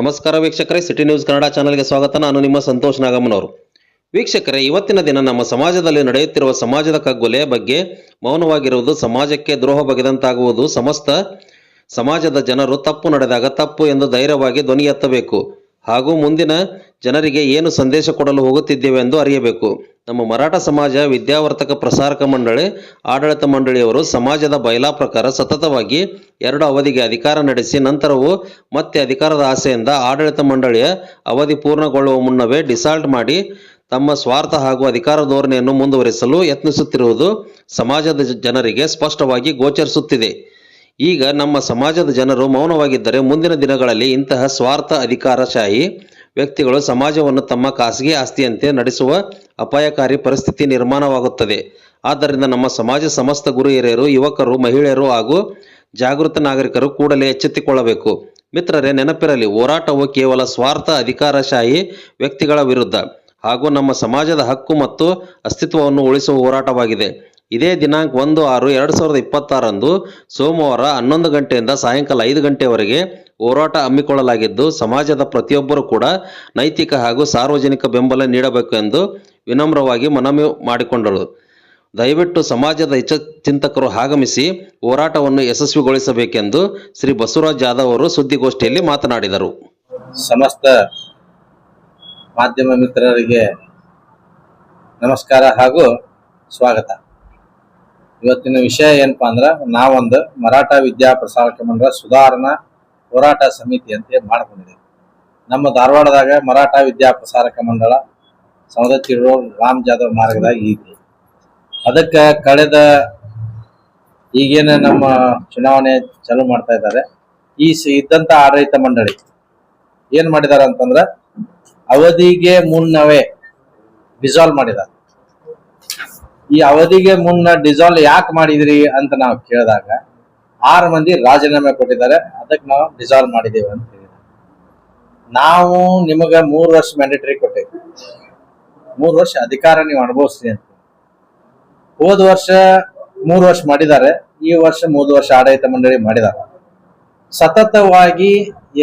ನಮಸ್ಕಾರ ವೀಕ್ಷಕರೇ, city news Kannada ಚಾನೆಲ್ಗೆ ಸ್ವಾಗತ. ನಾನು ನಿಮ್ಮ ಸಂತೋಷ್ ನಾಗಮ್ಮನವರು. ವೀಕ್ಷಕರೇ, ಇವತ್ತಿನ ದಿನ ನಮ್ಮ ಸಮಾಜದಲ್ಲಿ ನಡೆಯುತ್ತಿರುವ ಸಮಾಜದ ಕಗ್ಗೊಲೆ ಬಗ್ಗೆ ಮೌನವಾಗಿರುವುದು ಸಮಾಜಕ್ಕೆ ದ್ರೋಹ ಬಗೆದಂತಾಗುವುದು. ಸಮಸ್ತ ಸಮಾಜದ ಜನರು ತಪ್ಪು ನಡೆದಾಗ ತಪ್ಪು ಎಂದು ಧೈರ್ಯವಾಗಿ ಧ್ವನಿ ಎತ್ತಬೇಕು ಹಾಗೂ ಮುಂದಿನ ಜನರಿಗೆ ಏನು ಸಂದೇಶ ಕೊಡಲು ಹೋಗುತ್ತಿದ್ದೇವೆ ಎಂದು ಅರಿಯಬೇಕು. ನಮ್ಮ ಮರಾಠ ಸಮಾಜ ವಿದ್ಯಾವರ್ತಕ ಪ್ರಸಾರಕ ಮಂಡಳಿ ಆಡಳಿತ ಮಂಡಳಿಯವರು ಸಮಾಜದ ಬಯಲಾ ಪ್ರಕಾರ ಸತತವಾಗಿ 2 ಅವಧಿಗೆ ಅಧಿಕಾರ ನಡೆಸಿ ನಂತರವೂ ಮತ್ತೆ ಅಧಿಕಾರದ ಆಸೆಯಿಂದ ಆಡಳಿತ ಮಂಡಳಿಯ ಅವಧಿ ಪೂರ್ಣಗೊಳ್ಳುವ ಮುನ್ನವೇ ಡಿಸಾಲ್ಟ್ ಮಾಡಿ ತಮ್ಮ ಸ್ವಾರ್ಥ ಹಾಗೂ ಅಧಿಕಾರ ಧೋರಣೆಯನ್ನು ಮುಂದುವರಿಸಲು ಯತ್ನಿಸುತ್ತಿರುವುದು ಸಮಾಜದ ಜನರಿಗೆ ಸ್ಪಷ್ಟವಾಗಿ ಗೋಚರಿಸುತ್ತಿದೆ. ಈಗ ನಮ್ಮ ಸಮಾಜದ ಜನರು ಮೌನವಾಗಿದ್ದರೆ ಮುಂದಿನ ದಿನಗಳಲ್ಲಿ ಇಂತಹ ಸ್ವಾರ್ಥ ಅಧಿಕಾರಶಾಹಿ ವ್ಯಕ್ತಿಗಳು ಸಮಾಜವನ್ನು ತಮ್ಮ ಖಾಸಗಿ ಆಸ್ತಿಯಂತೆ ನಡೆಸುವ ಅಪಾಯಕಾರಿ ಪರಿಸ್ಥಿತಿ ನಿರ್ಮಾಣವಾಗುತ್ತದೆ. ಆದ್ದರಿಂದ ನಮ್ಮ ಸಮಾಜ ಸಮಸ್ತ ಗುರು ಹಿರಿಯರು, ಯುವಕರು, ಮಹಿಳೆಯರು ಹಾಗೂ ಜಾಗೃತ ನಾಗರಿಕರು ಕೂಡಲೇ ಎಚ್ಚೆತ್ತುಕೊಳ್ಳಬೇಕು. ಮಿತ್ರರೇ, ನೆನಪಿರಲಿ, ಹೋರಾಟವು ಕೇವಲ ಸ್ವಾರ್ಥ ಅಧಿಕಾರಶಾಹಿ ವ್ಯಕ್ತಿಗಳ ವಿರುದ್ಧ ಹಾಗೂ ನಮ್ಮ ಸಮಾಜದ ಹಕ್ಕು ಮತ್ತು ಅಸ್ತಿತ್ವವನ್ನು ಉಳಿಸುವ ಹೋರಾಟವಾಗಿದೆ. ಇದೇ ದಿನಾಂಕ 1/6/2026 ಸೋಮವಾರ 11 ಗಂಟೆಯಿಂದ ಸಾಯಂಕಾಲ 5 ಗಂಟೆಯವರೆಗೆ ಹೋರಾಟ ಹಮ್ಮಿಕೊಳ್ಳಲಾಗಿದ್ದು, ಸಮಾಜದ ಪ್ರತಿಯೊಬ್ಬರೂ ಕೂಡ ನೈತಿಕ ಹಾಗೂ ಸಾರ್ವಜನಿಕ ಬೆಂಬಲ ನೀಡಬೇಕು ಎಂದು ವಿನಮ್ರವಾಗಿ ಮನವಿ ಮಾಡಿಕೊಂಡರು. ದಯವಿಟ್ಟು ಸಮಾಜದ ಚಿಂತಕರು ಆಗಮಿಸಿ ಹೋರಾಟವನ್ನು ಯಶಸ್ವಿಗೊಳಿಸಬೇಕೆಂದು ಶ್ರೀ ಬಸವರಾಜ್ ಜಾಧವ್ ಅವರು ಸುದ್ದಿಗೋಷ್ಠಿಯಲ್ಲಿ ಮಾತನಾಡಿದರು. ಸಮಸ್ತ ಮಾಧ್ಯಮ ಮಿತ್ರರಿಗೆ ನಮಸ್ಕಾರ ಹಾಗೂ ಸ್ವಾಗತ. ಇವತ್ತಿನ ವಿಷಯ ಏನಪ್ಪಾ ಅಂದ್ರೆ, ನಾವೊಂದು ಮರಾಠ ವಿದ್ಯಾ ಪ್ರಸಾರಕ ಮಂಡಳ ಸುಧಾರಣಾ ಹೋರಾಟ ಸಮಿತಿ ಅಂತ ಮಾಡ್ಕೊಂಡಿದ್ದೀವಿ. ನಮ್ಮ ಧಾರವಾಡದಾಗ ಮರಾಠ ವಿದ್ಯಾ ಪ್ರಸಾರಕ ಮಂಡಳ ಸವದತ್ತಿ ರೋಡ್ ರಾಮ್ ಜಾಧವ್ ಮಾರ್ಗದಾಗ ಇದೆ. ಅದಕ್ಕೆ ಕಳೆದ ಈಗೇನು ನಮ್ಮ ಚುನಾವಣೆ ಚಾಲೂ ಮಾಡ್ತಾ ಇದ್ದಾರೆ, ಈ ಇದ್ದಂತ ಆಡಳಿತ ಮಂಡಳಿ ಏನ್ ಮಾಡಿದಾರ ಅಂತಂದ್ರ ಅವಧಿಗೆ ಮುನ್ನವೇ ಡಿಸಾಲ್ವ್ ಮಾಡಿದ್ದಾರೆ. ಈ ಅವಧಿಗೆ ಮುನ್ನ ಡಿಸಾಲ್ವ್ ಯಾಕೆ ಮಾಡಿದ್ರಿ ಅಂತ ನಾವು ಕೇಳಿದಾಗ 6 ಮಂದಿ ರಾಜೀನಾಮೆ ಕೊಟ್ಟಿದ್ದಾರೆ. ಅದಕ್ಕೆ ನಾವು ಡಿಸಾಲ್ವ್ ಮಾಡಿದ್ದೇವೆ ಅಂತ ಹೇಳಿದ್ದಾರೆ. ನಾವು ನಿಮಗ 3 ವರ್ಷ ಮ್ಯಾಂಡೇಟರಿ ಕೊಟ್ಟೇವೆ, 3 ವರ್ಷ ಅಧಿಕಾರ ನೀವು ಅನುಭವಿಸ್ರಿ ಅಂತ. ಹೋದ ವರ್ಷ 3 ವರ್ಷ ಮಾಡಿದ್ದಾರೆ, ಈ ವರ್ಷ 3 ವರ್ಷ ಆಡಳಿತ ಮಂಡಳಿ ಮಾಡಿದ್ದಾರೆ. ಸತತವಾಗಿ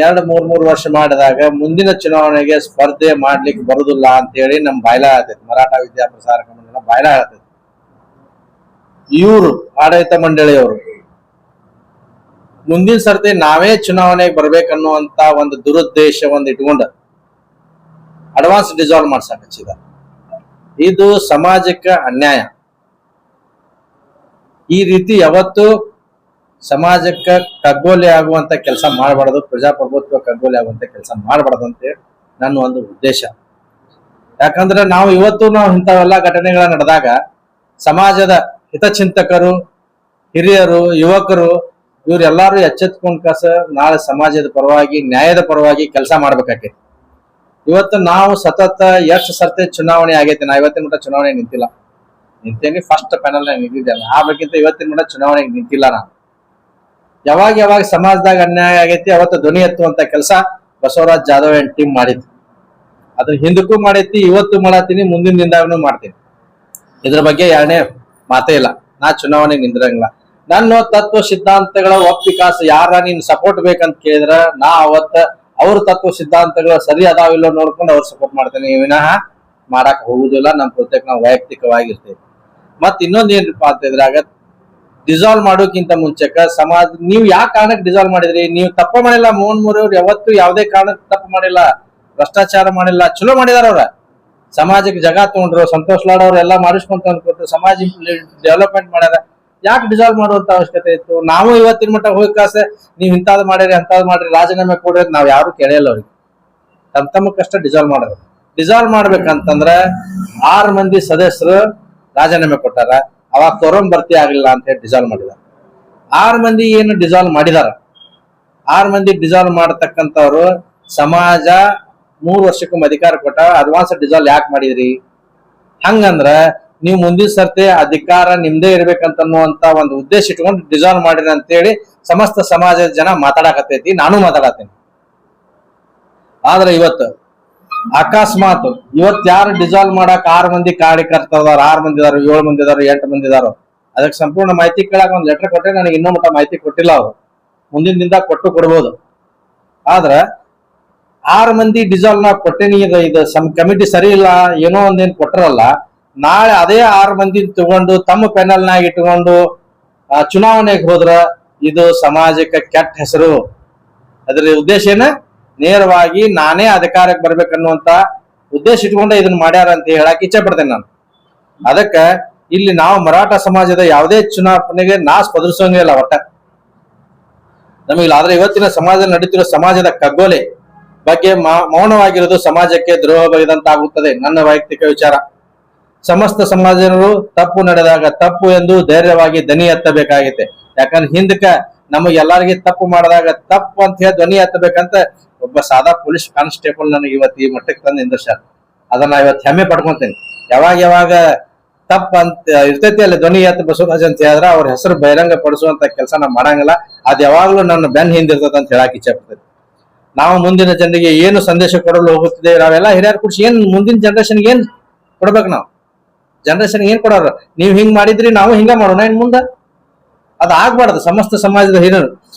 2-3 ವರ್ಷ ಮಾಡಿದಾಗ ಮುಂದಿನ ಚುನಾವಣೆಗೆ ಸ್ಪರ್ಧೆ ಮಾಡ್ಲಿಕ್ಕೆ ಬರುದಿಲ್ಲ ಅಂತ ಹೇಳಿ ನಮ್ ಬಾಯ್ಲಾ ಆಗ್ತೈತಿ. ಮರಾಠ ವಿದ್ಯಾ ಪ್ರಸಾರಕ ಮಂಡಳ ಬಾಯ್ಲಾ ಆಗ್ತೈತಿ. ಇವರು ಆಡಳಿತ ಮಂಡಳಿಯವರು ಮುಂದಿನ ಸರ್ತಿ ನಾವೇ ಚುನಾವಣೆಗೆ ಬರ್ಬೇಕನ್ನುವಂತ ಒಂದು ದುರುದ್ದೇಶ ಇಟ್ಕೊಂಡು ಅಡ್ವಾನ್ಸ್ ಡಿಸಾಲ್ವ್ ಮಾಡ್ಸಕ್ ಹಚ್ಚಿದ. ಇದು ಸಮಾಜಕ್ಕೆ ಅನ್ಯಾಯ. ಈ ರೀತಿ ಯಾವತ್ತು ಸಮಾಜಕ್ಕೆ ಕಗ್ಗೊಲೆ ಆಗುವಂತ ಕೆಲಸ ಮಾಡಬಾರ್ದು, ಪ್ರಜಾಪ್ರಭುತ್ವ ಕಗ್ಗೊಲೆ ಆಗುವಂತ ಕೆಲಸ ಮಾಡಬಾರ್ದು ಅಂತ ನನ್ನ ಒಂದು ಉದ್ದೇಶ. ಯಾಕಂದ್ರೆ ನಾವು ಇಂಥವೆಲ್ಲ ಘಟನೆಗಳ ನಡೆದಾಗ ಸಮಾಜದ ಹಿತಚಿಂತಕರು, ಹಿರಿಯರು, ಯುವಕರು ಇವರೆಲ್ಲರೂ ಎಚ್ಚೆತ್ಕೊಂಡ್ ನಾಳೆ ಸಮಾಜದ ಪರವಾಗಿ, ನ್ಯಾಯದ ಪರವಾಗಿ ಕೆಲಸ ಮಾಡ್ಬೇಕಾಗೈತಿ. ಇವತ್ತು ನಾವು ಸತತ ಎಷ್ಟು ಸರ್ತಿ ಚುನಾವಣೆ ಆಗೈತಿ. ನಾ ಇವತ್ತಿನ ಮಟ್ಟ ಚುನಾವಣೆ ನಿಂತೇನಿ, ಫಸ್ಟ್ ಪ್ಯಾನಲ್ ನಿಂತಿದ್ದೇನೆ. ಆ ಬೇಕಿಂತ ಇವತ್ತಿನ ಮಟ್ಟ ಚುನಾವಣೆಗೆ ನಿಂತಿಲ್ಲ. ನಾನು ಯಾವಾಗ ಸಮಾಜದಾಗ ಅನ್ಯಾಯ ಆಗೈತಿ ಅವತ್ತು ಧ್ವನಿ ಎತ್ತುವಂತ ಕೆಲಸ ಬಸವರಾಜ್ ಜಾಧವ್ ಅಂಡ್ ಟೀಮ್ ಮಾಡಿದ್ವಿ. ಅದ್ರ ಹಿಂದಕ್ಕೂ ಮಾಡೈತಿ, ಇವತ್ತು ಮಾಡತ್ತೀನಿ, ಮುಂದಿನ ದಿನದಾಗೂ ಮಾಡ್ತೀನಿ. ಇದ್ರ ಬಗ್ಗೆ ಎರಡನೇ ಮಾತೇ ಇಲ್ಲ. ನಾ ಚುನಾವಣೆಗೆ ನಿಂದಿರಂಗಿಲ್ಲ. ನನ್ನ ತತ್ವ ಸಿದ್ಧಾಂತಗಳ ಒಪ್ಪಿಕಾಸ ಯಾರ ನೀನ್ ಸಪೋರ್ಟ್ ಬೇಕಂತ ಕೇಳಿದ್ರ ನಾ ಅವತ್ತ ಅವ್ರ ತತ್ವ ಸಿದ್ಧಾಂತಗಳು ಸರಿ ಅದಾವಿಲ್ಲೋ ನೋಡ್ಕೊಂಡು ಅವ್ರು ಸಪೋರ್ಟ್ ಮಾಡ್ತೇನೆ, ವಿನಃ ಮಾಡಕ್ ಹೋಗುದಿಲ್ಲ. ನಮ್ ಪ್ರತ್ಯೇಕ ನಾವು ವೈಯಕ್ತಿಕವಾಗಿರ್ತೇವೆ. ಮತ್ ಇನ್ನೊಂದ್ ಏನಪ್ಪಾ ಅಂತ ಇದ್ರಾಗ, ಡಿಸಾಲ್ವ್ ಮಾಡೋಕ್ಕಿಂತ ಮುಂಚೆಕ ಸಮಾಜ ನೀವು ಯಾವ ಕಾರಣಕ್ಕೆ ಡಿಸಾಲ್ವ್ ಮಾಡಿದ್ರಿ? ನೀವು ತಪ್ಪ ಮಾಡಿಲ್ಲ. ಮೋಹನ್ ಮೂರಿ ಅವ್ರು ಯಾವತ್ತು ಯಾವುದೇ ಕಾರಣಕ್ಕೆ ತಪ್ಪು ಮಾಡಿಲ್ಲ, ಭ್ರಷ್ಟಾಚಾರ ಮಾಡಿಲ್ಲ, ಚಲೋ ಮಾಡಿದಾರ. ಅವ್ರ ಸಮಾಜಕ್ಕೆ ಜಗ ತಗೊಂಡ್ರು, ಸಂತೋಷ್ ಲಾಡ್ ಅವ್ರು ಎಲ್ಲ ಮಾಡಿಸ್ಕೊಂತ ಅನ್ಕೊಟ್ರು, ಸಮಾಜ ಡೆವಲಪ್ಮೆಂಟ್ ಮಾಡ್ಯಾರ. ಯಾಕೆ ಡಿಸಾಲ್ವ್ ಮಾಡುವಂತ ಅವಶ್ಯಕತೆ ಇತ್ತು? ನಾವು ಇವತ್ತಿನ ಮಟ್ಟ ಹೋಗಿ ಕಾಸೆ ನೀವ್ ಇಂಥದ್ ಮಾಡಿರಿ ಅಂತದ್ ಮಾಡ್ರಿ ರಾಜೀನಾಮೆ ಕೊಡ್ರಿ ನಾವ್ ಯಾರು ಕೇಳಿಲ್ಲ. ಅವ್ರಿಗೆ ತಮ್ಮ ಕಷ್ಟ ಡಿಸಾಲ್ವ್ ಮಾಡೋದು. ಡಿಸಾಲ್ವ್ ಮಾಡ್ಬೇಕಂತಂದ್ರ 6 ಮಂದಿ ಸದಸ್ಯರು ರಾಜೀನಾಮೆ ಕೊಟ್ಟಾರ. ಅವಾಗ ಕೊರೋನ್ ಭರ್ತಿ ಆಗ್ಲಿಲ್ಲ ಅಂತ ಹೇಳಿ ಡಿಸಾಲ್ವ್ ಮಾಡಿದಾರ. 6 ಮಂದಿ ಏನು ಡಿಸಾಲ್ವ್ ಮಾಡಿದಾರ, 6 ಮಂದಿ ಡಿಸಾಲ್ವ್ ಮಾಡತಕ್ಕಂಥವ್ರು ಸಮಾಜ 3 ವರ್ಷಕ್ಕೊಮ್ಮೆ ಅಧಿಕಾರ ಕೊಟ್ಟ. ಅಡ್ವಾನ್ಸ್ ಡಿಸಾಲ್ವ್ ಯಾಕೆ ಮಾಡಿದ್ರಿ? ಹಂಗಂದ್ರ ನೀವು ಮುಂದಿನ ಸರ್ತಿ ಅಧಿಕಾರ ನಿಮ್ದೇ ಇರ್ಬೇಕಂತನ್ನುವಂತ ಒಂದು ಉದ್ದೇಶ ಇಟ್ಕೊಂಡು ಡಿಸಾಲ್ವ್ ಮಾಡಿರಿ ಅಂತೇಳಿ ಸಮಸ್ತ ಸಮಾಜದ ಜನ ಮಾತಾಡಕತ್ತೈತಿ, ನಾನು ಮಾತಾಡತ್ತೇನೆ. ಆದ್ರೆ ಇವತ್ತು ಅಕಸ್ಮಾತ್ ಯಾರು ಡಿಸಾಲ್ವ್ ಮಾಡಕ್ 6 ಮಂದಿ ಕಾರ್ಯಕರ್ತರದಾರ, 6 ಮಂದಿ ಇದಾರು, 7 ಮಂದಿ ಇದಾರು, 8 ಮಂದಿ ಇದಾರು, ಅದಕ್ಕೆ ಸಂಪೂರ್ಣ ಮಾಹಿತಿ ಕೇಳಕ್ ಒಂದು ಲೆಟರ್ ಕೊಟ್ಟರೆ ನನಗೆ ಇನ್ನೂ ಮಟ್ಟ ಮಾಹಿತಿ ಕೊಟ್ಟಿಲ್ಲ. ಅವರು ಮುಂದಿನ ದಿನದಾಗ ಕೊಡ್ಬೋದು. ಆದ್ರ 6 ಮಂದಿ ಡಿಸಾಲ್ವ್ ನಾ ಕೊಟ್ಟೇನಿ, ಇದು ಕಮಿಟಿ ಸರಿ ಇಲ್ಲ ಏನೋ ಒಂದೇನ್ ಕೊಟ್ಟರಲ್ಲ, ನಾಳೆ ಅದೇ 6 ಮಂದಿ ತಗೊಂಡು ತಮ್ಮ ಪೆನಲ್ ನಾಗ ಇಟ್ಕೊಂಡು ಚುನಾವಣೆಗೆ ಹೋದ್ರ ಇದು ಸಮಾಜಕ್ಕೆ ಕೆಟ್ಟ ಹೆಸರು. ಅದ್ರ ಉದ್ದೇಶ ಏನ, ನೇರವಾಗಿ ನಾನೇ ಅಧಿಕಾರಕ್ಕೆ ಬರ್ಬೇಕನ್ನುವಂತ ಉದ್ದೇಶ ಇಟ್ಕೊಂಡೆ ಇದನ್ನ ಮಾಡ್ಯಾರ ಅಂತ ಹೇಳಕ್ ಇಚ್ಛೆ ಪಡ್ತೇನೆ ನಾನು. ಅದಕ್ಕ ಇಲ್ಲಿ ನಾವು ಮರಾಠ ಸಮಾಜದ ಯಾವುದೇ ಚುನಾವಣೆಗೆ ನಾಸ್ ಪದರ್ಸಂಗೇ ಇಲ್ಲ ಒಟ್ಟ ನಮಗಿಲ್ಲ. ಆದ್ರೆ ಇವತ್ತಿನ ಸಮಾಜದಲ್ಲಿ ನಡೀತಿರೋ ಸಮಾಜದ ಕಗ್ಗೊಲೆ ಬಗ್ಗೆ ಮೌನವಾಗಿರೋದು ಸಮಾಜಕ್ಕೆ ದ್ರೋಹ ಬಗೆದಂತಾಗುತ್ತದೆ. ನನ್ನ ವೈಯಕ್ತಿಕ ವಿಚಾರ. ಸಮಸ್ತ ಸಮಾಜರು ತಪ್ಪು ನಡೆದಾಗ ತಪ್ಪು ಎಂದು ಧೈರ್ಯವಾಗಿ ಧ್ವನಿ ಎತ್ತಬೇಕಾಗಿದೆ. ಯಾಕಂದ್ರೆ ಹಿಂದಕ್ಕ ನಮಗೆ ಎಲ್ಲರಿಗೆ ತಪ್ಪು ಮಾಡಿದಾಗ ತಪ್ಪು ಅಂತ ಹೇಳಿ ಧ್ವನಿ ಎತ್ತಬೇಕಂತ ಒಬ್ಬ ಸಾದಾ ಪೊಲೀಸ್ ಕಾನ್ಸ್ಟೇಬಲ್ ನನಗೆ ಇವತ್ತು ಈ ಮಟ್ಟಕ್ಕೆ ತಂದು ನಿಂದಿರ್ಸ್ಯಾರ. ಅದನ್ನ ಇವತ್ತು ಹೆಮ್ಮೆ ಪಡ್ಕೊಂತೇನೆ. ಯಾವಾಗ ತಪ್ಪ ಅಂತ ಇರ್ತೈತಿ ಅಲ್ಲಿ ಧ್ವನಿ ಎತ್ತ ಬಸವರಾಜ್ ಅಂತ ಹೇಳಿದ್ರೆ ಅವ್ರ ಹೆಸರು ಬಹಿರಂಗ ಪಡಿಸುವಂತ ಕೆಲಸ ನಾವು ಮಾಡಂಗಿಲ್ಲ. ಅದ್ ಯಾವಾಗ್ಲೂ ನನ್ನ ಬೆನ್ ಹಿಂದಿರ್ತದ ಅಂತ ಹೇಳಕ್ ಇಚ್ಛೆ ಪಡ್ತೈತಿ. ನಾವು ಮುಂದಿನ ಜನರಿಗೆ ಏನು ಸಂದೇಶ ಕೊಡಲು ಹೋಗುತ್ತಿದೆ, ನಾವೆಲ್ಲ ಹಿರಿಯರು ಕೂಡಿಸಿ ಏನ್ ಮುಂದಿನ ಜನರೇಷನ್ಗೆ ಏನ್ ಕೊಡ್ಬೇಕು, ನಾವು ಜನರೇಷನ್ ಏನ್ ಕೊಡೋರು, ನೀವ್ ಹಿಂಗ್ ಮಾಡಿದ್ರಿ ನಾವು ಹಿಂಗ ಮಾಡೋಣ ಇನ್ ಮುಂದ. ಅದ್ ಆಗ್ಬಾರ್ದು. ಸಮಸ್ತ ಸಮಾಜದ ಹಿರಿಯರು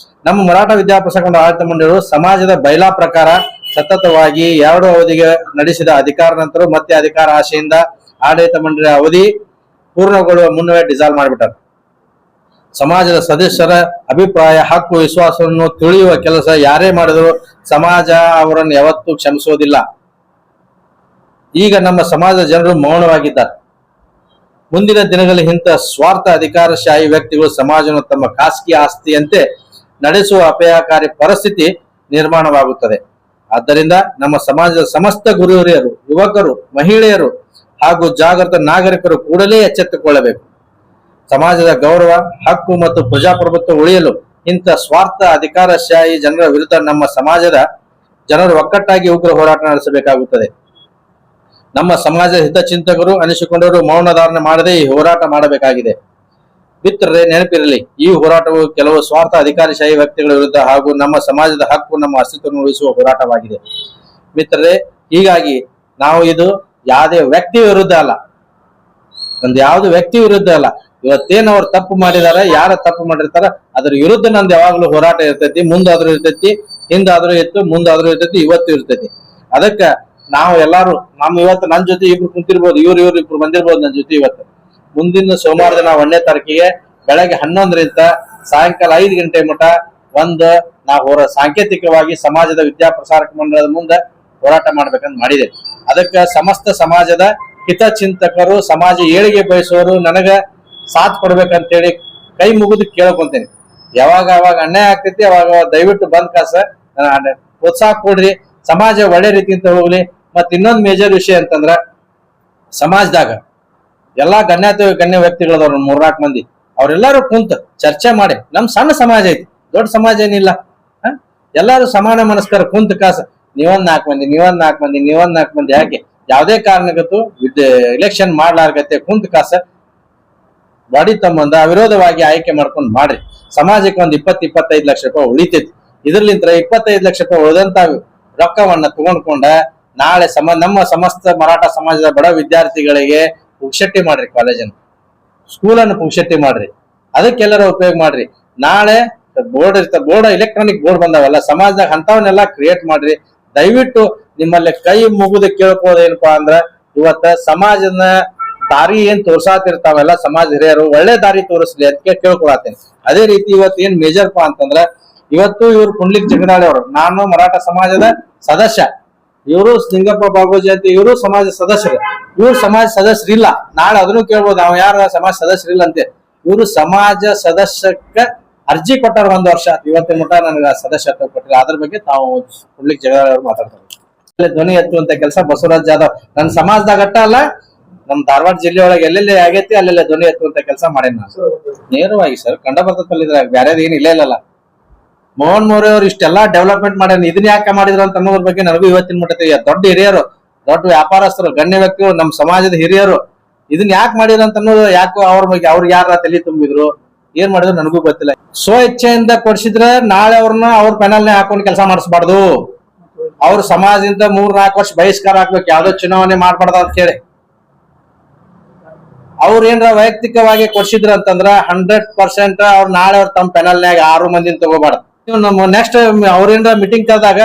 ನಮ್ಮ ಮರಾಠ ವಿದ್ಯಾಪ್ರಸಂಗ ಆಡಳಿತ ಮಂಡಳಿಯರು ಸಮಾಜದ ಬೈಲಾ ಪ್ರಕಾರ ಸತತವಾಗಿ 2 ಅವಧಿಗೆ ನಡೆಸಿದ ಅಧಿಕಾರ ನಂತರ ಮತ್ತೆ ಅಧಿಕಾರ ಆಶೆಯಿಂದ ಆಡಳಿತ ಮಂಡಳಿಯ ಅವಧಿ ಪೂರ್ಣಗೊಳ್ಳುವ ಮುನ್ನವೇ ಡಿಸಾಲ್ವ್ ಮಾಡಿಬಿಟ್ಟಾರೆ. ಸಮಾಜದ ಸದಸ್ಯರ ಅಭಿಪ್ರಾಯ, ಹಕ್ಕು, ವಿಶ್ವಾಸವನ್ನು ತಿಳಿಯುವ ಕೆಲಸ ಯಾರೇ ಮಾಡಿದ್ರು ಸಮಾಜ ಅವರನ್ನು ಯಾವತ್ತೂ ಕ್ಷಮಿಸುವುದಿಲ್ಲ. ಈಗ ನಮ್ಮ ಸಮಾಜದ ಜನರು ಮೌನವಾಗಿದ್ದಾರೆ. ಮುಂದಿನ ದಿನಗಳಲ್ಲಿ ಇಂಥ ಸ್ವಾರ್ಥ ಅಧಿಕಾರಶಾಹಿ ವ್ಯಕ್ತಿಗಳು ಸಮಾಜವನ್ನು ತಮ್ಮ ಖಾಸಗಿ ಆಸ್ತಿಯಂತೆ ನಡೆಸುವ ಅಪಾಯಕಾರಿ ಪರಿಸ್ಥಿತಿ ನಿರ್ಮಾಣವಾಗುತ್ತದೆ. ಆದ್ದರಿಂದ ನಮ್ಮ ಸಮಾಜದ ಸಮಸ್ತ ಗುರು ಹಿರಿಯರು, ಯುವಕರು, ಮಹಿಳೆಯರು ಹಾಗೂ ಜಾಗೃತ ನಾಗರಿಕರು ಕೂಡಲೇ ಎಚ್ಚೆತ್ತುಕೊಳ್ಳಬೇಕು. ಸಮಾಜದ ಗೌರವ, ಹಕ್ಕು ಮತ್ತು ಪ್ರಜಾಪ್ರಭುತ್ವ ಉಳಿಯಲು ಇಂಥ ಸ್ವಾರ್ಥ ಅಧಿಕಾರಶಾಹಿ ಜನರ ವಿರುದ್ಧ ನಮ್ಮ ಸಮಾಜದ ಜನರು ಒಕ್ಕಟ್ಟಾಗಿ ಉಗ್ರ ಹೋರಾಟ ನಡೆಸಬೇಕಾಗುತ್ತದೆ. ನಮ್ಮ ಸಮಾಜದ ಹಿತಚಿಂತಕರು ಅನಿಸಿಕೊಂಡವರು ಮೌನ ಧಾರಣೆ ಮಾಡದೆ ಈ ಹೋರಾಟ ಮಾಡಬೇಕಾಗಿದೆ. ಮಿತ್ರರೇ, ನೆನಪಿರಲಿ, ಈ ಹೋರಾಟವು ಕೆಲವು ಸ್ವಾರ್ಥ ಅಧಿಕಾರಶಾಹಿ ವ್ಯಕ್ತಿಗಳ ವಿರುದ್ಧ ಹಾಗೂ ನಮ್ಮ ಸಮಾಜದ ಹಕ್ಕು, ನಮ್ಮ ಅಸ್ತಿತ್ವವನ್ನು ಉಳಿಸುವ ಹೋರಾಟವಾಗಿದೆ. ಮಿತ್ರರೇ, ಹೀಗಾಗಿ ನಾವು ಇದು ಯಾವುದೇ ವ್ಯಕ್ತಿ ವಿರುದ್ಧ ಅಲ್ಲ, ಯಾವ್ದು ವ್ಯಕ್ತಿ ವಿರುದ್ಧ ಅಲ್ಲ. ಇವತ್ತೇನು ಅವ್ರು ತಪ್ಪು ಮಾಡಿದಾರ, ಯಾರ ತಪ್ಪು ಮಾಡಿರ್ತಾರ ಅದ್ರ ವಿರುದ್ಧ ನಂದು ಯಾವಾಗ್ಲೂ ಹೋರಾಟ ಇರ್ತೈತಿ. ಮುಂದಾದ್ರೂ ಇರ್ತೈತಿ, ಹಿಂದಾದ್ರೂ ಇತ್ತು, ಮುಂದಾದ್ರೂ ಇರ್ತೈತಿ, ಇವತ್ತು ಇರ್ತೈತಿ. ಅದಕ್ಕ ನಾವು ಎಲ್ಲಾರು ಇವತ್ತು ನನ್ನ ಜೊತೆ ಇಬ್ರು ಕುಂತಿರ್ಬೋದು, ಇವ್ರು ಇಬ್ರು ಬಂದಿರ್ಬೋದು ನನ್ನ ಜೊತೆ. ಇವತ್ತು ಮುಂದಿನ ಸೋಮವಾರ ದಿನ 1ನೇ ತಾರೀಕಿಗೆ ಬೆಳಗ್ಗೆ 11ರಿಂದ ಸಾಯಂಕಾಲ 5 ಗಂಟೆ ಮಟ ನಾವು ಸಾಂಕೇತಿಕವಾಗಿ ಸಮಾಜದ ವಿದ್ಯಾಪ್ರಸಾರಕ ಮಂಡಳದ ಮುಂದೆ ಹೋರಾಟ ಮಾಡ್ಬೇಕಂತ ಮಾಡಿದೆ. ಅದಕ್ಕೆ ಸಮಸ್ತ ಸಮಾಜದ ಹಿತಚಿಂತಕರು, ಸಮಾಜ ಏಳಿಗೆ ಬಯಸುವವರು ನನಗ ಸಾಥ್ ಕೊಡ್ಬೇಕಂತೇಳಿ ಕೈ ಮುಗಿದು ಕೇಳ್ಕೊಂತೇನೆ. ಯಾವಾಗ ಅನ್ಯಾಯ ಆಗ್ತೈತಿ ಅವಾಗ ದಯವಿಟ್ಟು ಬಂದ್ ಕಾಸ ಪ್ರೋತ್ಸಾಹ ಕೊಡ್ರಿ, ಸಮಾಜ ಒಳ್ಳೆ ರೀತಿಯಿಂದ ಹೋಗ್ಲಿ. ಮತ್ ಇನ್ನೊಂದು ಮೇಜರ್ ವಿಷಯ ಅಂತಂದ್ರ, ಸಮಾಜದಾಗ ಎಲ್ಲಾ ಗಣ್ಯ ವ್ಯಕ್ತಿಗಳದವ್ರು 3-4 ಮಂದಿ ಅವ್ರೆಲ್ಲಾರು ಕುಂತ ಚರ್ಚೆ ಮಾಡಿ, ನಮ್ ಸಣ್ಣ ಸಮಾಜ ಐತಿ, ದೊಡ್ಡ ಸಮಾಜ ಏನಿಲ್ಲ, ಎಲ್ಲಾರು ಸಮಾನ ಮನಸ್ಕರ ಕುಂತ ಕಾಸ ನೀವೊಂದ್ 4 ಮಂದಿ ಯಾಕೆ ಯಾವ್ದೇ ಕಾರಣಕ್ಕೂ ಎಲೆಕ್ಷನ್ ಮಾಡ್ಲಾರ್ಗತ್ತೆ ಕುಂತ ಕಾಸ ಬಾಡಿ ತಮ್ಮಂದ ಅವಿರೋಧವಾಗಿ ಆಯ್ಕೆ ಮಾಡ್ಕೊಂಡ್ ಮಾಡ್ರಿ. ಸಮಾಜಕ್ಕೆ ಒಂದ್ 20-25 ಲಕ್ಷ ರೂಪಾಯಿ ಉಳಿತೈತಿ. ಇದ್ರಲಿಂತ 25 ಲಕ್ಷ ರೂಪಾಯಿ ಉಳಿದಂತ ರೊಕ್ಕವನ್ನ ತಗೊಂಡ್ಕೊಂಡ ನಾಳೆ ನಮ್ಮ ಸಮಸ್ತ ಮರಾಠ ಸಮಾಜದ ಬಡ ವಿದ್ಯಾರ್ಥಿಗಳಿಗೆ ಪುಕ್ಷಟ್ಟಿ ಮಾಡ್ರಿ, ಕಾಲೇಜನ್ನು ಸ್ಕೂಲನ್ನು ಪುಕ್ಷಟ್ಟಿ ಮಾಡ್ರಿ, ಅದಕ್ಕೆಲ್ಲರ ಉಪಯೋಗ ಮಾಡ್ರಿ. ನಾಳೆ ಬೋರ್ಡ್ ಎಲೆಕ್ಟ್ರಾನಿಕ್ ಬೋರ್ಡ್ ಬಂದಾವಲ್ಲ ಸಮಾಜದಾಗ ಅಂತವನ್ನೆಲ್ಲ ಕ್ರಿಯೇಟ್ ಮಾಡ್ರಿ. ದಯವಿಟ್ಟು ನಿಮ್ಮಲ್ಲಿ ಕೈ ಮುಗಿದು ಕೇಳ್ಕೋದೇನಪ್ಪಾ ಅಂದ್ರ, ಇವತ್ತ ಸಮಾಜನ ದಾರಿ ಏನ್ ತೋರ್ಸಾತಿರ್ತಾವೆಲ್ಲ ಸಮಾಜ ಹಿರಿಯರು ಒಳ್ಳೆ ದಾರಿ ತೋರಿಸ್ಲಿ ಅದಕ್ಕೆ ಕೇಳ್ಕೊಳತ್ತೇನೆ. ಅದೇ ರೀತಿ ಇವತ್ತು ಏನ್ ಮೇಜರ್ ಪಾ ಅಂತಂದ್ರ, ಇವತ್ತು ಇವ್ರು ಪುಂಡ್ಲಿಕ್ ಜಗದಾಳಿ ಅವರು, ನಾನು ಮರಾಠ ಸಮಾಜದ ಸದಸ್ಯ, ಇವರು ಸಿಂಗಪ್ಪ ಬಾಗೋಜಿ ಅಂತ ಇವರು ಸಮಾಜ ಸದಸ್ಯರು. ಇವ್ರು ಸಮಾಜ ಸದಸ್ಯರಿಲ್ಲ, ನಾಳೆ ಅದನ್ನು ಕೇಳ್ಬೋದು ನಾವು ಯಾರ ಸಮಾಜ ಸದಸ್ಯರಿಲ್ಲ ಅಂತೆ. ಇವರು ಸಮಾಜ ಸದಸ್ಯಕ್ಕ ಅರ್ಜಿ ಕೊಟ್ಟಾರ 1 ವರ್ಷ, ಇವತ್ತಿನ ಮಟ್ಟ ನನಗೆ ಸದಸ್ಯತ್ವ ಕೊಟ್ಟಿಲ್ಲ. ಅದ್ರ ಬಗ್ಗೆ ತಾವು ಪುಂಡ್ಲಿಕ್ ಜಗದಾಳಿ ಅವರು ಮಾತಾಡ್ತಾರೆ. ಧ್ವನಿ ಎತ್ತುವಂತ ಕೆಲಸ ಬಸವರಾಜ್ ಜಾಧವ್ ನನ್ನ ಸಮಾಜದಾಗ ಅಟ್ಟ ಅಲ್ಲ, ನಮ್ ಧಾರವಾಡ ಜಿಲ್ಲೆಯೊಳಗೆ ಎಲ್ಲೆಲ್ಲಿ ಆಗೈತಿ ಅಲ್ಲೆಲ್ಲ ಧ್ವನಿ ಎತ್ತುವಂತ ಕೆಲಸ ಮಾಡೇನಿ ನಾನು ನೇರವಾಗಿ. ಸರ್ ಕಂಡ ಬರ್ತಲ್ಲಿದ್ರಾಗ ಬ್ಯಾರೇದ್ ಏನ್ ಇಲ್ಲಲ್ಲ. ಮೋಹನ್ ಮೋರೆ ಅವ್ರು ಇಷ್ಟೆಲ್ಲಾ ಡೆವಲಪ್ಮೆಂಟ್ ಮಾಡ್ಯಾರ, ಇದನ್ನ ಯಾಕೆ ಮಾಡಿದ್ರು ಅಂತ ಅನ್ನೋದ್ರ ಬಗ್ಗೆ ನನಗೂ ಇವತ್ತಿನ ಮಟ್ಟ ದೊಡ್ಡ ಹಿರಿಯರು, ದೊಡ್ಡ ವ್ಯಾಪಾರಸ್ಥರು, ಗಣ್ಯ ವ್ಯಕ್ತಿಗಳು, ನಮ್ಮ ಸಮಾಜದ ಹಿರಿಯರು ಇದನ್ನ ಯಾಕೆ ಮಾಡಿದ್ರು ಅಂತ ಅನ್ನೋದು ಯಾಕೋ ಅವ್ರ ಬಗ್ಗೆ ಅವ್ರಿಗೆ ಯಾರ ತಲೆ ತುಂಬಿದ್ರು, ಏನ್ ಮಾಡಿದ್ರು ನನಗೂ ಗೊತ್ತಿಲ್ಲ. ಸ್ವ ಇಚ್ಛೆಯಿಂದ ಕೊಡ್ಸಿದ್ರೆ ನಾಳೆ ಅವ್ರ ಪೆನಲ್ನೇ ಹಾಕೊಂಡು ಕೆಲಸ ಮಾಡಿಸ್ಬಾರ್ದು. ಅವ್ರ ಸಮಾಜದಿಂದ 3-4 ವರ್ಷ ಬಹಿಷ್ಕಾರ ಹಾಕ್ಬೇಕು, ಯಾವ್ದೋ ಚುನಾವಣೆ ಮಾಡ್ಬಾರ್ದ ಅಂತ ಹೇಳಿ. ಅವ್ರ ಏನ್ರ ವೈಯಕ್ತಿಕವಾಗಿ ಕೊಡ್ಸಿದ್ರ ಅಂತಂದ್ರ 100% ಅವ್ರು ನಾಳೆ ತಮ್ಮ ಪೆನಲ್ನ್ಯಾಗ 6 ಮಂದಿನ ತಗೋಬಾರ್ದು. ನಮ್ಮ ನೆಕ್ಸ್ಟ್ ಅವ್ರಿಂದ ಮೀಟಿಂಗ್ ಕರೆದಾಗ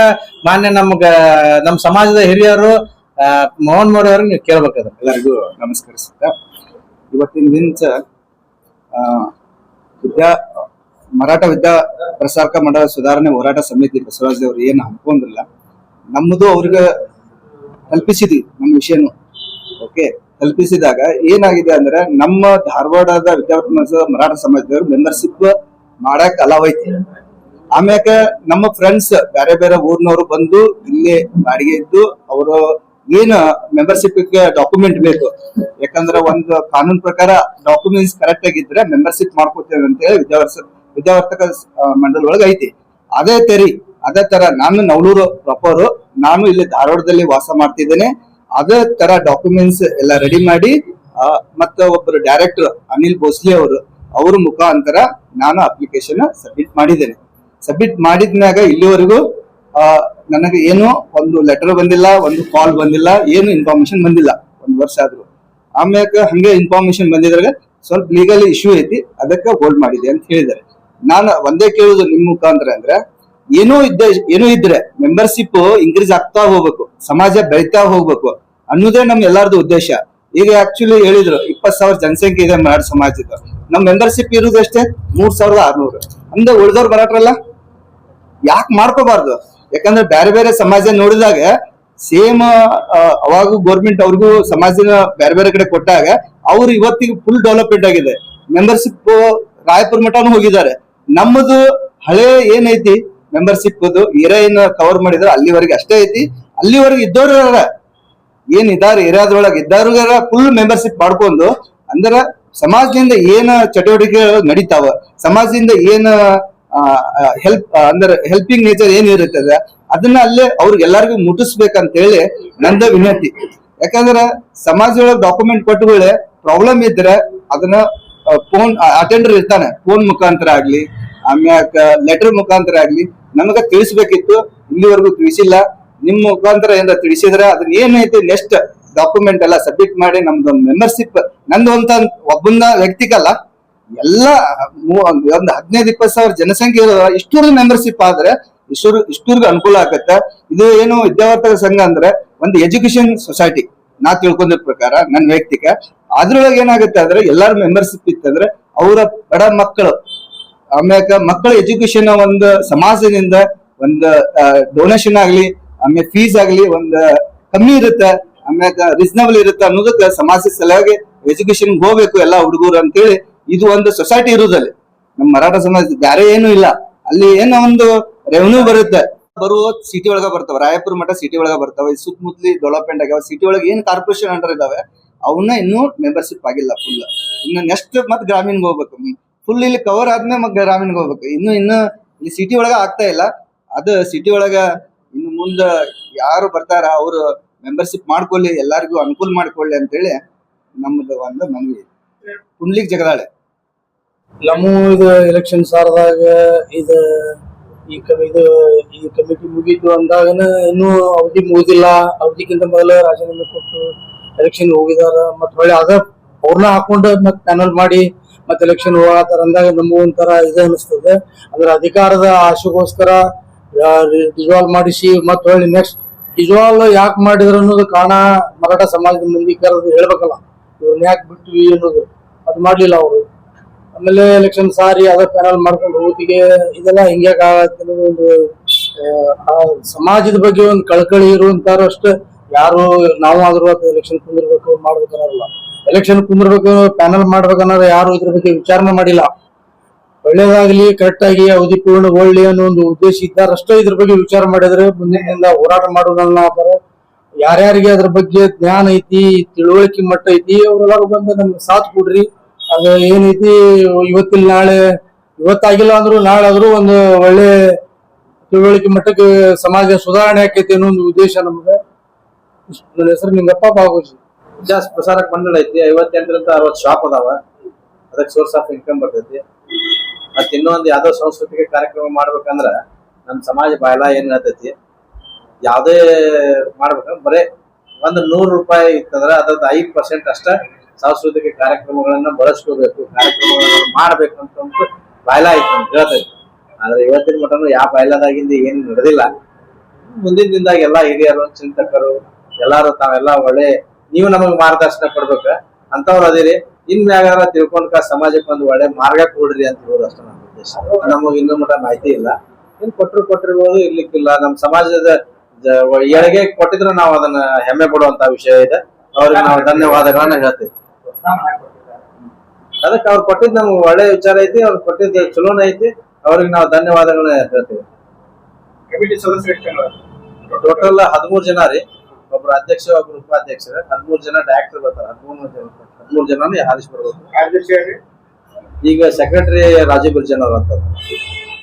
ಮಾನ್ಯ ನಮ್ಮ ಸಮಾಜದ ಹಿರಿಯರು ಮೋಹನ್ ಮೋಡಿ ಅವ್ರಿಗೆ ನೀವು ಕೇಳ್ಬೇಕಾದ್ರೆ. ಎಲ್ಲರಿಗೂ ನಮಸ್ಕರಿಸುತ್ತಾ ಇವತ್ತಿನ ದಿನ ಮರಾಠ ವಿದ್ಯಾ ಪ್ರಸಾರಕ ಮಂಡಳ ಸುಧಾರಣೆ ಹೋರಾಟ ಸಮಿತಿ ಬಸವರಾಜದವ್ರು ಏನು ಹಮ್ಮಿಕೊಂಡಿಲ್ಲ, ನಮ್ಮದು ಅವ್ರಿಗೆ ಕಲ್ಪಿಸಿದ್ವಿ ನಮ್ಮ ವಿಷಯನು. ಓಕೆ, ಕಲ್ಪಿಸಿದಾಗ ಏನಾಗಿದೆ ಅಂದ್ರೆ ನಮ್ಮ ಧಾರವಾಡದ ವಿದ್ಯಾರ್ಥಿ ಮರಾಠ ಸಮಾಜದವ್ರು ಮೆಂಬರ್ಶಿಪ್ ಮಾಡಕ್ ಅಲಾವ್ ಐತಿ. ಆಮ್ಯಾಕ ನಮ್ಮ ಫ್ರೆಂಡ್ಸ್ ಬೇರೆ ಬೇರೆ ಊರ್ನವ್ರು ಬಂದು ಇಲ್ಲೇ ಬಾಡಿಗೆ ಇದ್ದು ಅವರು ಏನ್ ಮೆಂಬರ್ಶಿಪ್ ಡಾಕ್ಯುಮೆಂಟ್ ಬೇಕು, ಯಾಕಂದ್ರೆ ಒಂದು ಕಾನೂನ್ ಪ್ರಕಾರ ಡಾಕ್ಯುಮೆಂಟ್ಸ್ ಕರೆಕ್ಟ್ ಆಗಿದ್ರೆ ಮೆಂಬರ್ಶಿಪ್ ಮಾಡ್ಕೋತೇವೆ ಅಂತ ಹೇಳಿ ವಿದ್ಯಾವರ್ತಕ ಮಂಡಲ ಒಳಗೆ ಐತಿ. ಅದೇ ತರ ನಾನು ನವಲೂರು ಪ್ರಾಪರ್, ನಾನು ಇಲ್ಲಿ ಧಾರವಾಡದಲ್ಲಿ ವಾಸ ಮಾಡ್ತಿದ್ದೇನೆ. ಅದೇ ತರ ಡಾಕ್ಯುಮೆಂಟ್ಸ್ ಎಲ್ಲ ರೆಡಿ ಮಾಡಿ ಮತ್ತೆ ಒಬ್ಬರು ಡೈರೆಕ್ಟರ್ ಅನಿಲ್ ಭೋಸ್ಲೆ ಅವ್ರ ಮುಖಾಂತರ ನಾನು ಅಪ್ಲಿಕೇಶನ್ ಸಬ್ಮಿಟ್ ಮಾಡಿದ್ದೇನೆ. ಸಬ್ಮಿಟ್ ಮಾಡಿದ್ಮ್ಯಾಗ ಇಲ್ಲಿವರೆಗೂ ನನಗೆ ಏನು ಒಂದು ಲೆಟರ್ ಬಂದಿಲ್ಲ, ಒಂದು ಕಾಲ್ ಬಂದಿಲ್ಲ, ಏನು ಇನ್ಫಾರ್ಮೇಶನ್ ಬಂದಿಲ್ಲ. 1 ವರ್ಷ ಆದ್ರು ಆಮ್ಯಾಗ ಹಂಗೆ ಇನ್ಫಾರ್ಮೇಶನ್ ಬಂದಿದ್ರಾಗ ಸ್ವಲ್ಪ ಲೀಗಲ್ ಇಶ್ಯೂ ಐತಿ, ಅದಕ್ಕೆ ಹೋಲ್ಡ್ ಮಾಡಿದೆ ಅಂತ ಹೇಳಿದ್ದಾರೆ. ನಾನು ಒಂದೇ ಕೇಳುದು ನಿಮ್ ಮುಖಾಂತರ ಅಂದ್ರೆ ಏನೋ ಇದ್ರೆ ಮೆಂಬರ್ಶಿಪ್ ಇನ್ಕ್ರೀಸ್ ಆಗ್ತಾ ಹೋಗ್ಬೇಕು, ಸಮಾಜ ಬೆಳಿತಾ ಹೋಗ್ಬೇಕು ಅನ್ನೋದೇ ನಮ್ ಎಲ್ಲಾರ್ದು ಉದ್ದೇಶ. ಈಗ ಆಕ್ಚುಲಿ ಹೇಳಿದ್ರು 20,000 ಜನಸಂಖ್ಯೆ ಇದೆ ಮರಾಠ ಸಮಾಜದ, ನಮ್ ಮೆಂಬರ್ಶಿಪ್ ಇರುವುದು ಅಷ್ಟೇ 3,600. ಅಂದ್ರೆ ಉಳಿದವ್ರು ಮರಾಠರಲ್ಲ, ಯಾಕೆ ಮಾಡ್ಕೋಬಾರ್ದು? ಯಾಕಂದ್ರೆ ಬೇರೆ ಬೇರೆ ಸಮಾಜ ನೋಡಿದಾಗ ಸೇಮ್ ಅವಾಗ ಗೋರ್ಮೆಂಟ್ ಅವ್ರಿಗೂ ಸಮಾಜನ ಬೇರೆ ಬೇರೆ ಕಡೆ ಕೊಟ್ಟಾಗ ಅವ್ರು ಇವತ್ತಿಗೆ ಫುಲ್ ಡೆವಲಪ್ಮೆಂಟ್ ಆಗಿದೆ. ಮೆಂಬರ್ಶಿಪ್ ರಾಯಪುರ ಮಠನೂ ಹೋಗಿದ್ದಾರೆ. ನಮ್ಮದು ಹಳೆ ಏನೈತಿ ಮೆಂಬರ್ಶಿಪ್ ಏರಿಯಾ ಕವರ್ ಮಾಡಿದ್ರೆ ಅಲ್ಲಿವರೆಗೆ ಅಷ್ಟೇ ಐತಿ. ಅಲ್ಲಿವರೆಗೆ ಇದ್ದವ್ರ ಏನಿದ್ದಾರೆ ಏರಿಯಾದೊಳಗೆ ಇದ್ದವ್ರಿಗಾರ ಫುಲ್ ಮೆಂಬರ್ಶಿಪ್ ಮಾಡ್ಕೊಂಡು, ಅಂದ್ರ ಸಮಾಜದಿಂದ ಏನ ಚಟುವಟಿಕೆ ನಡೀತಾವ, ಸಮಾಜದಿಂದ ಏನ ಹೆಲ್ಪಿಂಗ್ ನೇಚರ್ ಏನ್ ಇರುತ್ತದೆ ಅದನ್ನ ಅಲ್ಲೇ ಅವ್ರಿಗೆಲ್ಲರಿಗೂ ಮುಟ್ಟಿಸ್ಬೇಕಂತ ಹೇಳಿ ನಂದ ವಿನಂತಿ. ಯಾಕಂದ್ರ ಸಮಾಜ ಒಳಗೆ ಡಾಕ್ಯುಮೆಂಟ್ ಕೊಟ್ಟುಗಳೇ ಪ್ರಾಬ್ಲಮ್ ಇದ್ರೆ ಅದನ್ನ ಫೋನ್ ಅಟೆಂಡರ್ ಇರ್ತಾನೆ, ಫೋನ್ ಮುಖಾಂತರ ಆಗ್ಲಿ ಆಮ್ಯಾಕ ಲೆಟರ್ ಮುಖಾಂತರ ಆಗ್ಲಿ ನಮಗ ತಿಳಿಸ್ಬೇಕಿತ್ತು. ಇಲ್ಲಿವರೆಗೂ ತಿಳಿಸಿಲ್ಲ. ನಿಮ್ ಮುಖಾಂತರ ಏನಾರ ತಿಳಿಸಿದ್ರೆ ಅದನ್ನ ಏನೈತಿ ನೆಕ್ಸ್ಟ್ ಡಾಕ್ಯುಮೆಂಟ್ ಎಲ್ಲ ಸಬ್ಮಿಟ್ ಮಾಡಿ ನಮ್ದೊಂದು ಮೆಂಬರ್ಶಿಪ್ ನಂದು ಅಂತ ಒಬ್ಬನ ವ್ಯಕ್ತಿಗಲ್ಲ, ಎಲ್ಲ ಒಂದು 15-20,000 ಜನಸಂಖ್ಯೆ ಇಷ್ಟೂರ್ಗ ಮೆಂಬರ್ಶಿಪ್ ಆದ್ರೆ ಇಷ್ಟೂರ್ಗ ಅನುಕೂಲ ಆಗತ್ತೆ. ಇದು ಏನು ವಿದ್ಯಾವರ್ತಕ ಸಂಘ ಅಂದ್ರೆ ಒಂದು ಎಜುಕೇಶನ್ ಸೊಸೈಟಿ ನಾ ತಿಳ್ಕೊಂಡಿರೋ ಪ್ರಕಾರ ನನ್ನ ವೈಯಕ್ತಿಕ. ಅದ್ರೊಳಗೆ ಏನಾಗುತ್ತೆ ಅಂದ್ರೆ ಎಲ್ಲಾರು ಮೆಂಬರ್ಶಿಪ್ ಇತ್ತಂದ್ರೆ ಅವರ ಬಡ ಮಕ್ಕಳು ಆಮ್ಯಾಕ ಮಕ್ಕಳ ಎಜುಕೇಶನ್ ಒಂದು ಸಮಾಜದಿಂದ ಒಂದು ಡೊನೇಷನ್ ಆಗ್ಲಿ ಆಮೇಲೆ ಫೀಸ್ ಆಗ್ಲಿ ಒಂದು ಕಮ್ಮಿ ಇರುತ್ತೆ, ಆಮ್ಯಾಕ ರೀಸನಬಲ್ ಇರುತ್ತೆ ಅನ್ನೋದಕ್ಕೆ ಸಮಾಜದ ಸಲುವಾಗಿ ಎಜುಕೇಶನ್ ಹೋಗ್ಬೇಕು ಎಲ್ಲಾ ಹುಡುಗರು ಅಂತೇಳಿ ಇದು ಒಂದು ಸೊಸೈಟಿ ಇರುದಲ್ಲಿ. ನಮ್ಮ ಮರಾಠ ಸಮಾಜ ಬೇರೆ ಏನು ಇಲ್ಲ. ಅಲ್ಲಿ ಏನೋ ಒಂದು ರೆವೆನ್ಯೂ ಬರುತ್ತೆ, ಬರುವ ಸಿಟಿ ಒಳಗ ಬರ್ತಾವ, ರಾಯಪುರ ಮಠ ಸಿಟಿ ಒಳಗ ಬರ್ತಾವ. ಸುತ್ತಮುತ್ತಲಿ ಡೆವಲಪ್ಮೆಂಟ್ ಆಗ್ಯಾವ. ಸಿಟಿ ಒಳಗೆ ಏನ್ ಕಾರ್ಪೊರೇಷನ್ ಅಂಡರ್ ಇದಾವೆ ಅವನ್ನ ಇನ್ನೂ ಮೆಂಬರ್ಶಿಪ್ ಆಗಿಲ್ಲ ಫುಲ್. ಇನ್ನು ನೆಕ್ಸ್ಟ್ ಮತ್ತೆ ಗ್ರಾಮೀಣಗೆ ಹೋಗ್ಬೇಕು, ಫುಲ್ ಇಲ್ಲಿ ಕವರ್ ಆದ್ಮೇಲೆ ಮತ್ತೆ ಗ್ರಾಮೀಣಗೆ ಹೋಗ್ಬೇಕು. ಇನ್ನು ಇಲ್ಲಿ ಸಿಟಿ ಒಳಗ ಆಗ್ತಾ ಇಲ್ಲ. ಅದು ಸಿಟಿ ಒಳಗ ಇನ್ನು ಮುಂದ ಯಾರು ಬರ್ತಾರ ಅವರು ಮೆಂಬರ್ಶಿಪ್ ಮಾಡ್ಕೊಳ್ಳಿ, ಎಲ್ಲಾರಿಗೂ ಅನುಕೂಲ ಮಾಡ್ಕೊಳ್ಳಿ ಅಂತೇಳಿ ನಮ್ದು ಒಂದು ಮನವಿ. ಪುಂಡ್ಲಿಕ್ ಜಗದಾಳೆ ನಮ್ಮ ಇದು ಎಲೆಕ್ಷನ್ ಸಾರದಾಗ ಈ ಕಮಿಟಿ ಮುಗೀತು ಅಂದಾಗನ ಇನ್ನೂ ಅವಧಿ ಮುಗಿದಿಲ್ಲ. ಅವಧಿಗಿಂತ ಮೊದಲ ರಾಜೀನಾಮೆ ಕೊಟ್ಟು ಎಲೆಕ್ಷನ್ ಹೋಗಿದಾರ. ಮತ್ ಹೊಳ್ಳಿ ಅವ್ರನ್ನ ಹಾಕೊಂಡು ಮತ್ ಪ್ಯಾನಲ್ ಮಾಡಿ ಮತ್ ಎಲೆಕ್ಷನ್ ಹೋಗತ್ತಾರ ಅಂದಾಗ ನಮಗೂ ಒಂಥರ ಇದು ಅನಿಸ್ತದೆ. ಅಂದ್ರೆ ಅಧಿಕಾರದ ಆಶೆಗೋಸ್ಕರ ಡಿಸಾಲ್ವ್ ಮಾಡಿಸಿ ಮತ್ ಹೊಳ್ಳಿ ನೆಕ್ಸ್ಟ್ ಡಿಸಾಲ್ವ್ ಯಾಕೆ ಮಾಡಿದ್ರು ಅನ್ನೋದು ಕಾರಣ ಮರಾಠ ಸಮಾಜದ ಮಂದಿ ಕರೆದು ಹೇಳ್ಬೇಕಲ್ಲ, ಇವ್ರನ್ನ ಯಾಕೆ ಬಿಟ್ವಿ ಅನ್ನೋದು. ಅದು ಮಾಡ್ಲಿಲ್ಲ ಅವರು. ಆಮೇಲೆ ಎಲೆಕ್ಷನ್ ಸಾರಿ ಅದ ಪ್ಯಾನಲ್ ಮಾಡ್ಕೊಂಡು ಹೋಗಿಗೆ ಇದೆಲ್ಲ ಹಿಂಗ್ಯಾಕ ಒಂದು ಸಮಾಜದ ಬಗ್ಗೆ ಒಂದು ಕಳಕಳಿ ಇರುವಂತಾರು ಅಷ್ಟೇ. ಯಾರು ನಾವು ಆದ್ರೂ ಎಲೆಕ್ಷನ್ ಕುಂದಿರ್ಬೇಕು ಮಾಡ್ಬೇಕನ್ನೋಲ್ಲ, ಎಲೆಕ್ಷನ್ ಕುಂದಿರ್ಬೇಕು ಪ್ಯಾನಲ್ ಮಾಡ್ಬೇಕನ್ನೋದು ಯಾರು ಇದ್ರ ಬಗ್ಗೆ ವಿಚಾರಣೆ ಮಾಡಿಲ್ಲ. ಒಳ್ಳೇದಾಗ್ಲಿ ಕರೆಕ್ಟ್ ಆಗಿ ಅವಧಿ ಪೂರ್ಣಗೊಳ್ಳಿ ಅನ್ನೋ ಒಂದು ಉದ್ದೇಶ ಇದ್ದಾರಷ್ಟೇ ಇದ್ರ ಬಗ್ಗೆ ವಿಚಾರ ಮಾಡಿದ್ರೆ ಮುಂದಿನಿಂದ ಹೋರಾಟ ಮಾಡೋದನ್ನ ಯಾರ್ಯಾರಿಗೆ ಅದ್ರ ಬಗ್ಗೆ ಜ್ಞಾನ ಐತಿ, ತಿಳುವಳಿಕೆ ಮಟ್ಟ ಐತಿ ಅವ್ರೆಲ್ಲಾರು ಬಂದು ನಮ್ಗೆ ಸಾಥ್ ಕೊಡ್ರಿ. ಅದು ಏನೈತಿ ಇವತ್ತಿಲ್ಲ ನಾಳೆ, ಇವತ್ತಾಗಿಲ್ಲ ಅಂದ್ರು ನಾಳೆ ಆದ್ರೂ ಒಂದು ಒಳ್ಳೆ ತಿಳುವಳಿಕೆ ಮಟ್ಟಕ್ಕೆ ಸಮಾಜ ಸುಧಾರಣೆ ಆಕೈತಿ ಅನ್ನೋ ಒಂದು ಉದ್ದೇಶ ನಮ್ಗೆ. ನನ್ನ ಹೆಸರು ನಿಂಗಪ್ಪ ಬಾಗೂಜಿ. ಜಾಸ್ತಿ ಪ್ರಸಾರಕ ಮಂಡಳ ಐತಿ. 58ರಿಂದ 60 ಶಾಪ್ ಅದಾವ. ಅದಕ್ಕೆ ಸೋರ್ಸ್ ಆಫ್ ಇನ್ಕಮ್ ಬರ್ತೈತಿ. ಮತ್ ಇನ್ನೊಂದು ಯಾವ್ದೋ ಸಾಂಸ್ಕೃತಿಕ ಕಾರ್ಯಕ್ರಮ ಮಾಡ್ಬೇಕಂದ್ರ ನಮ್ ಸಮಾಜ ಬಾಯಲ ಏನ್ ಹೇಳ್ತೈತಿ, ಯಾವ್ದೇ ಮಾಡ್ಬೇಕಂದ್ರ ಬರೇ ಒಂದು 100 ರೂಪಾಯಿ ಇತ್ತಂದ್ರ ಅದ್ರದ್ದು 5% ಅಷ್ಟ ಸಾಂಸ್ಕೃತಿಕ ಕಾರ್ಯಕ್ರಮಗಳನ್ನ ಬಳಸ್ಕೋಬೇಕು, ಕಾರ್ಯಕ್ರಮಗಳನ್ನ ಮಾಡ್ಬೇಕು ಅಂತ ಬಾಯಲ ಐತಿ ಅಂತ ಹೇಳ್ತೈತಿ. ಆದ್ರೆ ಇವತ್ತಿನ ಮಟನು ಯಾವ ಬಯಲದಾಗಿಂದ ಏನು ನಡೆದಿಲ್ಲ. ಮುಂದಿನ ದಿನದಾಗ ಎಲ್ಲಾ ಹಿರಿಯರು ಚಿಂತಕರು ಎಲ್ಲಾರು ತಾವೆಲ್ಲ ಒಳ್ಳೆ ನೀವು ನಮಗ್ ಮಾರ್ಗದರ್ಶನ ಕೊಡ್ಬೇಕ ಅಂತವ್ರು ಅದಿರಿ. ಇನ್ಮ್ಯಾಗಾರ ತಿಳ್ಕೊಂಡ್ಕ ಸಮಾಜಕ್ಕೆ ಒಂದು ಒಳ್ಳೆ ಮಾರ್ಗ ಕೊಡ್ರಿ ಅಂತ ಹೇಳೋದು ಅಷ್ಟೇ ನಮ್ಮ ಉದ್ದೇಶ. ನಮಗ್ ಇನ್ನೂ ಮಟ ಮಾಹಿತಿ ಇಲ್ಲ. ಏನ್ ಕೊಟ್ಟಿರ್ಬೋದು, ಇರ್ಲಿಕ್ಕಿಲ್ಲ. ನಮ್ಮ ಸಮಾಜದ ಏಳಿಗೆ ಕೊಟ್ಟಿದ್ರೆ ನಾವು ಅದನ್ನ ಹೆಮ್ಮೆ ಪಡುವಂತ ವಿಷಯ ಇದೆ. ಅವ್ರಿಗೆ ನಾವು ಧನ್ಯವಾದಗಳನ್ನ ಹೇಳ್ತೀವಿ. ಅದಕ್ಕೆ ಅವ್ರು ಕೊಟ್ಟಿದ್ ನಮ್ಗೆ ಒಳ್ಳೆ ವಿಚಾರ ಐತಿ, ಅವ್ರು ಕೊಟ್ಟಿದ್ ಚಲೋನ ಐತಿ. ಅವ್ರಿಗೆ ನಾವು ಧನ್ಯವಾದಗಳನ್ನ ಹೇಳ್ತೀವಿ. ಕಮಿಟಿ ಸದಸ್ಯರು ಟೋಟಲ್ 13 ಜನ ರೀ. ಒಬ್ರು ಅಧ್ಯಕ್ಷ, ಒಬ್ರು ಉಪಾಧ್ಯಕ್ಷರು, 13 ಜನ ಡೈರೆಕ್ಟರ್ ಬರ್ತಾರೆ. 13 ಜನ ಆರಿಸಿ ಬರ್ಬೇಕು. ಈಗ ಸೆಕ್ರೆಟರಿ ರಾಜೀವ್ ಗುರ್ಜನ್ ಅವ್ರು ಅಂತ.